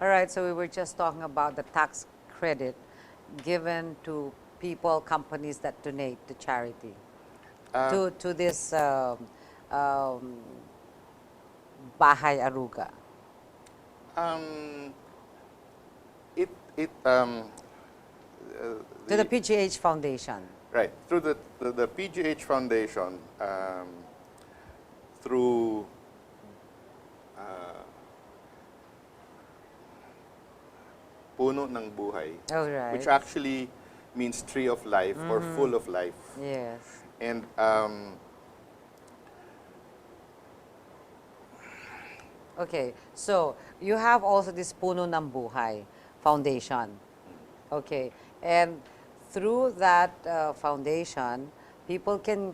All right, so we were just talking about the tax credit given to people, companies that donate to charity, Uh, to this um, Bahay Aruga. um, it it To the the PGH Foundation. right through the PGH Foundation, through uh, Puno ng Buhay, All which right. actually means tree of life or full of life. Yes. And Okay, so you have also this Puno ng Buhay Foundation. Okay, and through that foundation, people can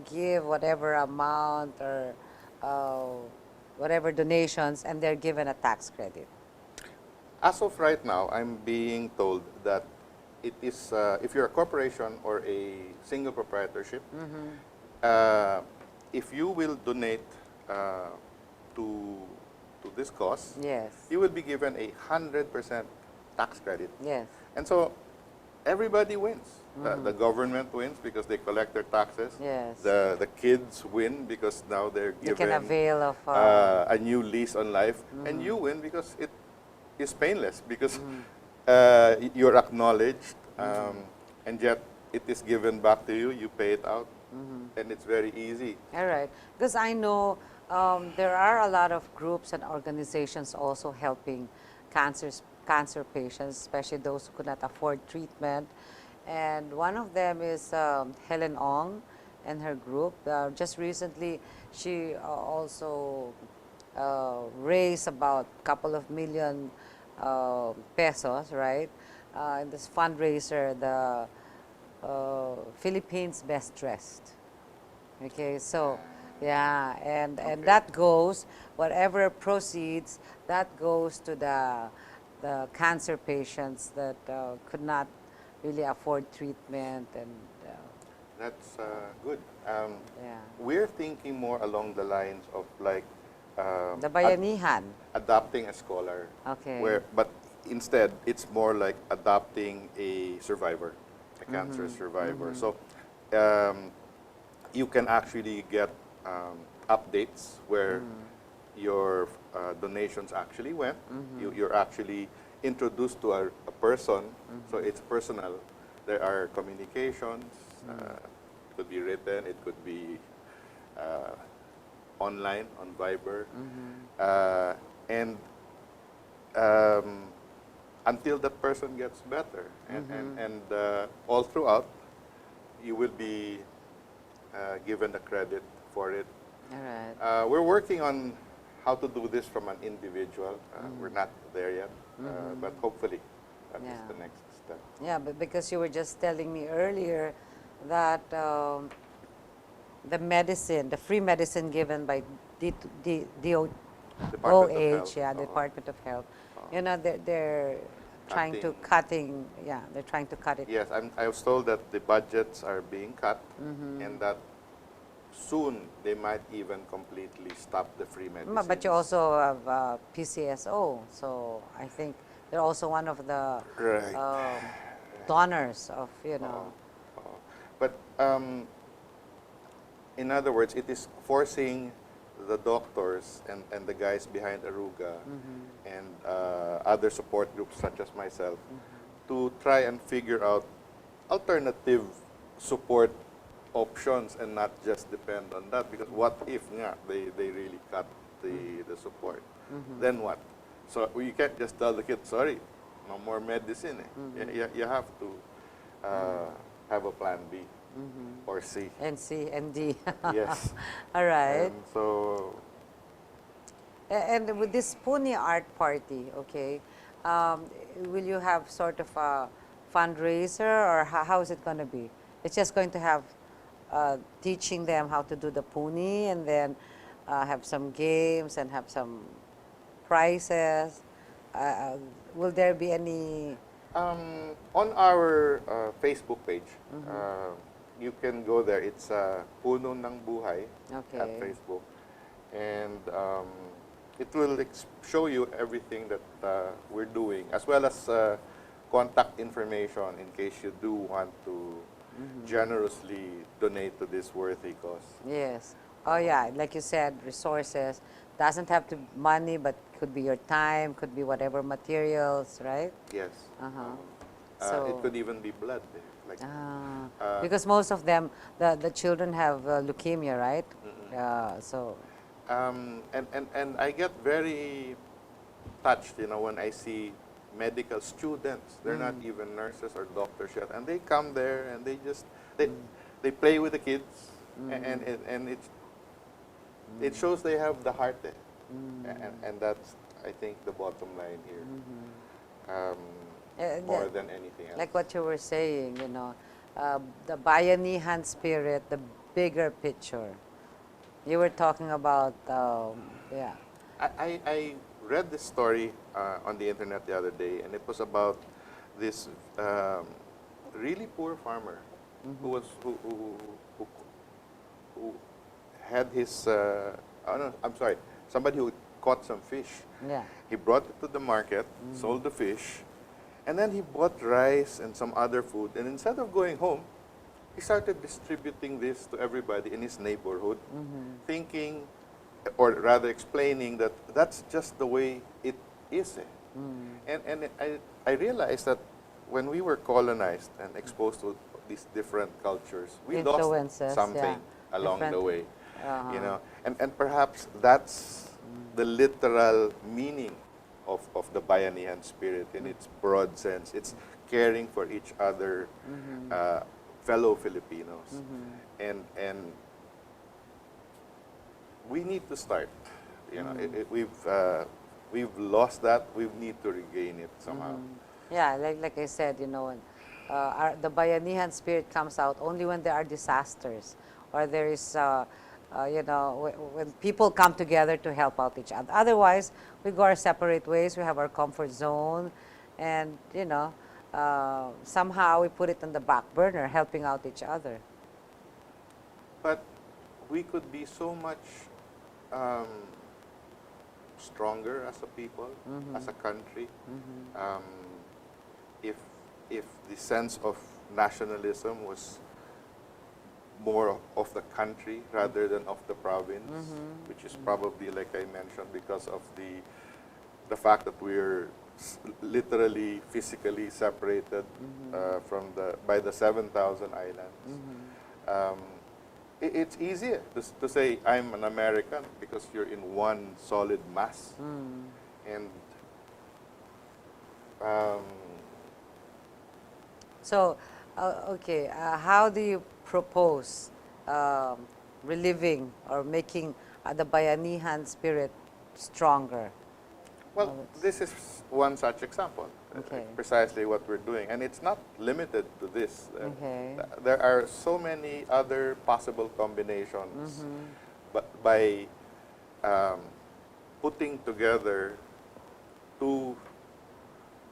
give whatever amount or uh, whatever donations, and they're given a tax credit. as of right now, I'm being told that it is, if you're a corporation or a single proprietorship, uh, if you will donate to to this cause, Yes, you will be given 100% tax credit. yes, And so everybody wins. The government wins because they collect their taxes. yes. The kids win because now they're You can given avail of. a new lease on life. And you win because it is painless, because you're acknowledged, and yet it is given back to you. You pay it out, and it's very easy. All right, because I know there are a lot of groups and organizations also helping cancer patients, especially those who could not afford treatment. And one of them is Helen Ong and her group. Just recently, she also raised about a couple of million pesos, right? In this fundraiser, the Philippines Best Dressed. Okay, so yeah, and Okay. that goes, whatever proceeds, that goes to the cancer patients that could not really afford treatment, and That's good. yeah, We're thinking more along the lines of like the Bayanihan. adopting a scholar, Okay. but instead it's more like adopting a survivor, a cancer survivor. So you can actually get updates where your donations actually went. You're actually introduced to a person, so it's personal. There are communications. It could be written. It could be online on Viber, and until that person gets better, and all throughout, you will be given the credit for it. All right. We're working on how to do this from an individual. We're not there yet, but hopefully that is Yeah. the next step. Yeah, but because you were just telling me earlier that the medicine, the free medicine given by DOH, Department of Health. yeah, the Department of Health, you know, they're trying to they're trying to cut it. Yes, I was told that the budgets are being cut, and that soon they might even completely stop the free medicine. But you also have PCSO, so I think they're also one of the Right. donors of, you know. But in other words, it is forcing the doctors and the guys behind Aruga and other support groups such as myself to try and figure out alternative support options and not just depend on that. Because what if they really cut the support? Then what? So you can't just tell the kid, sorry, no more medicine. You have to have a plan B or C. And C and D. Yes. All right. And so And with this Puni art party, okay, will you have sort of a fundraiser, or how is it going to be? It's just going to have teaching them how to do the Puni, and then have some games and have some prizes. Will there be any? on our Facebook page, you can go there. It's Puno ng Buhay at Okay. Facebook. And it will show you everything that we're doing, as well as contact information in case you do want to generously donate to this worthy cause. Yes. Oh yeah, like you said, resources. Doesn't have to be money, but could be your time, could be whatever materials, right? Yes. So it could even be blood. Like, because most of them, the children have leukemia, right? So and I get very touched, when I see medical students. They're not even nurses or doctors yet, and they come there and they play with the kids, and it shows they have the heart there, and that's, I think, the bottom line here, more than anything else. like what you were saying, the Bayanihan spirit, the bigger picture. You were talking about, yeah. I read this story on the internet the other day, and it was about this really poor farmer who had his, oh no, I'm sorry, somebody who caught some fish. Yeah. He brought it to the market, sold the fish, and then he bought rice and some other food, and instead of going home, he started distributing this to everybody in his neighborhood, thinking, or rather explaining that that's just the way it is. And I realized that when we were colonized and exposed to these different cultures, we lost Influences, something yeah. along the Different- way. And perhaps that's the literal meaning of the Bayanihan spirit in its broad sense. It's caring for each other, fellow Filipinos, and we need to start. We've lost that. We need to regain it somehow. Yeah, like I said, the Bayanihan spirit comes out only when there are disasters, or there is, when people come together to help out each other. Otherwise, we go our separate ways. We have our comfort zone, and somehow we put it on the back burner, helping out each other. But we could be so much stronger as a people, as a country, if the sense of nationalism was more of the country rather than of the province, which is probably, like I mentioned, because of the fact that we're literally physically separated by the 7,000 islands. It's easier to say I'm an American because you're in one solid mass, and So, okay, how do you propose reliving or making the Bayanihan spirit stronger? well, this is one such example. Okay. Precisely what we're doing, and it's not limited to this. Okay. There are so many other possible combinations, but by putting together two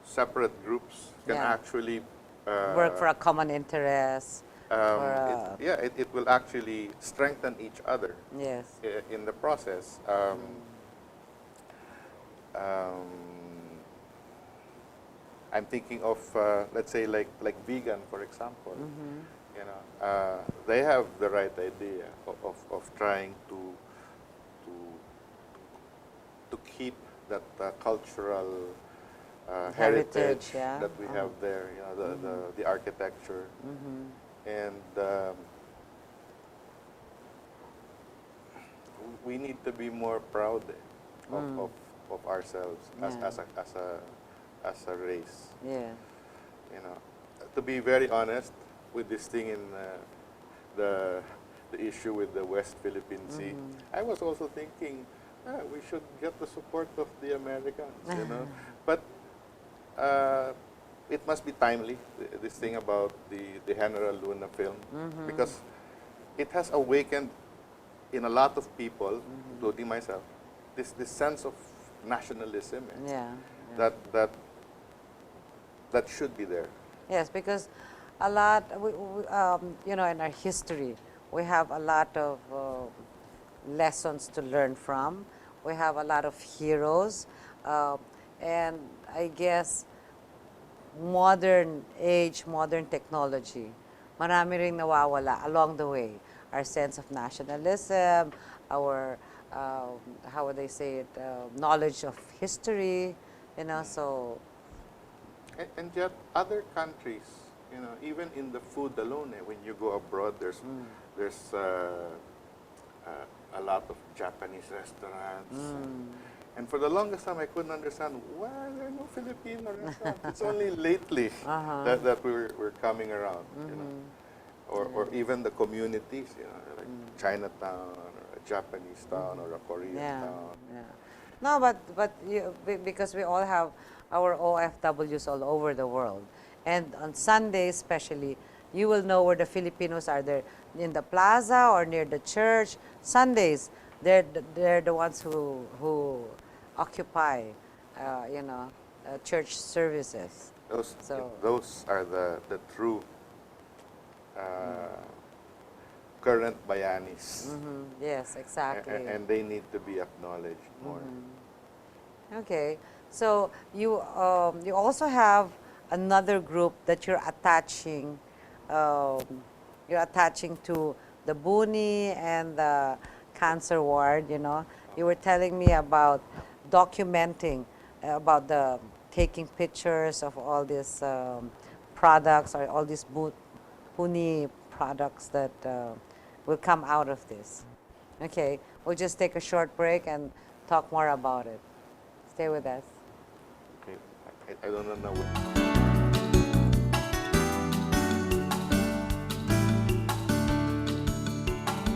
separate groups can Yeah. actually Work for a common interest. it will actually strengthen each other Yes. in the process. I'm thinking of, let's say, like vegan, for example. They have the right idea of trying to keep that cultural heritage yeah. that we have there. The architecture, and we need to be more proud of ourselves as a race. Yeah. To be very honest with this thing in the issue with the West Philippine Sea, I was also thinking we should get the support of the Americans, but it must be timely, this thing about the General Luna film, because it has awakened in a lot of people, including myself, this sense of nationalism that should be there. Yes, because a lot, in our history, we have a lot of lessons to learn from. we have a lot of heroes, and I guess modern age, modern technology, marami ring nawawala along the way. Our sense of nationalism, our, how would they say it, knowledge of history, you know, so. And yet, other countries, you know, even in the food alone, when you go abroad, there's a lot of Japanese restaurants. And for the longest time, I couldn't understand why are there no Filipino restaurants. It's only lately that we're coming around, you know, or even the communities, you know, like Chinatown or a Japanese town or a Korean town. Yeah. No, but because we all have our OFWs all over the world, and on Sundays especially, you will know where the Filipinos are. They're in the plaza or near the church. Sundays, they're the ones who occupy, you know, church services. Those are the true current bayanis. Yes, exactly. And they need to be acknowledged more. Okay, so you also have another group that you're attaching to the Puni and the cancer ward. You know, you were telling me about documenting about the taking pictures of all these products or all these Puni products that will come out of this. Okay, we'll just take a short break and talk more about it. Stay with us. Okay, I don't know.